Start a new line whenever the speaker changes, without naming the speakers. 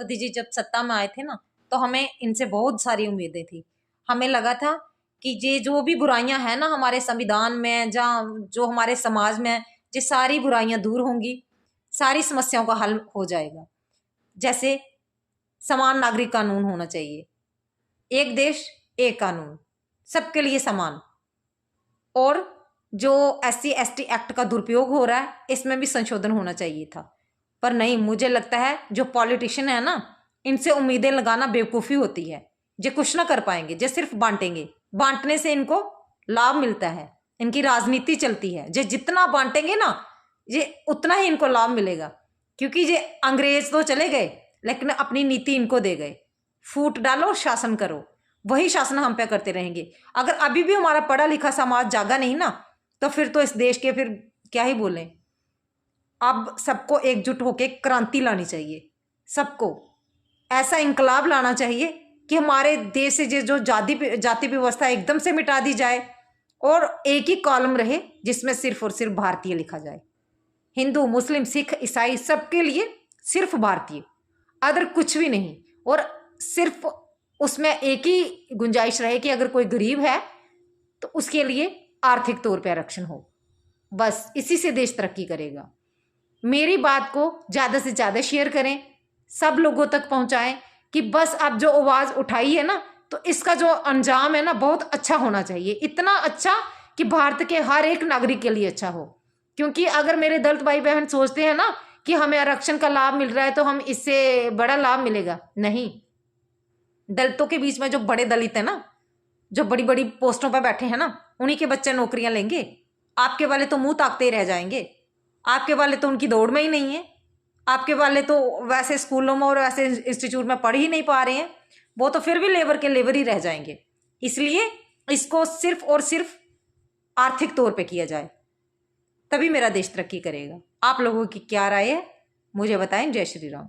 राष्ट्रपति जी जब सत्ता में आए थे ना, तो हमें इनसे बहुत सारी उम्मीदें थी। हमें लगा था कि ये जो भी बुराइयां हैं ना हमारे संविधान में, जहाँ जो हमारे समाज में, ये सारी बुराइयां दूर होंगी, सारी समस्याओं का हल हो जाएगा। जैसे समान नागरिक कानून होना चाहिए, एक देश एक कानून, सबके लिए समान। और जो SC/ST एक्ट का दुरुपयोग हो रहा है, इसमें भी संशोधन होना चाहिए था। पर नहीं, मुझे लगता है जो पॉलिटिशियन है ना, इनसे उम्मीदें लगाना बेवकूफ़ी होती है। ये कुछ ना कर पाएंगे, ये सिर्फ बांटेंगे। बांटने से इनको लाभ मिलता है, इनकी राजनीति चलती है। ये जितना बांटेंगे ना, ये उतना ही इनको लाभ मिलेगा। क्योंकि ये अंग्रेज तो चले गए, लेकिन अपनी नीति इनको दे गए। फूट डालो, शासन करो, वही शासन हम पे करते रहेंगे। अगर अभी भी हमारा पढ़ा लिखा समाज जागा नहीं ना, तो फिर तो इस देश के फिर क्या ही बोलें। अब सबको एकजुट होकर क्रांति लानी चाहिए, सबको ऐसा इंकलाब लाना चाहिए कि हमारे देश से जो जाति व्यवस्था एकदम से मिटा दी जाए और एक ही कॉलम रहे जिसमें सिर्फ और सिर्फ भारतीय लिखा जाए। हिंदू, मुस्लिम, सिख, ईसाई सबके लिए सिर्फ भारतीय, अदर कुछ भी नहीं। और सिर्फ उसमें एक ही गुंजाइश रहे कि अगर कोई गरीब है तो उसके लिए आर्थिक तौर पर आरक्षण हो। बस इसी से देश तरक्की करेगा। मेरी बात को ज़्यादा से ज़्यादा शेयर करें, सब लोगों तक पहुंचाएं कि बस आप जो आवाज़ उठाई है ना, तो इसका जो अंजाम है ना, बहुत अच्छा होना चाहिए। इतना अच्छा कि भारत के हर एक नागरिक के लिए अच्छा हो। क्योंकि अगर मेरे दलित भाई बहन सोचते हैं ना कि हमें आरक्षण का लाभ मिल रहा है तो हम इससे बड़ा लाभ मिलेगा, नहीं। दलितों के बीच में जो बड़े दलित है ना, जो बड़ी बड़ी पोस्टों पर बैठे हैं ना, उन्हीं के बच्चे नौकरियां लेंगे। आपके वाले तो मुंह ताकते ही रह जाएंगे। आपके वाले तो उनकी दौड़ में ही नहीं है। आपके वाले तो वैसे स्कूलों में और वैसे इंस्टीट्यूट में पढ़ ही नहीं पा रहे हैं, वो तो फिर भी लेबर के लेबर ही रह जाएंगे। इसलिए इसको सिर्फ और सिर्फ आर्थिक तौर पे किया जाए, तभी मेरा देश तरक्की करेगा। आप लोगों की क्या राय है, मुझे बताएं। जय श्री राम।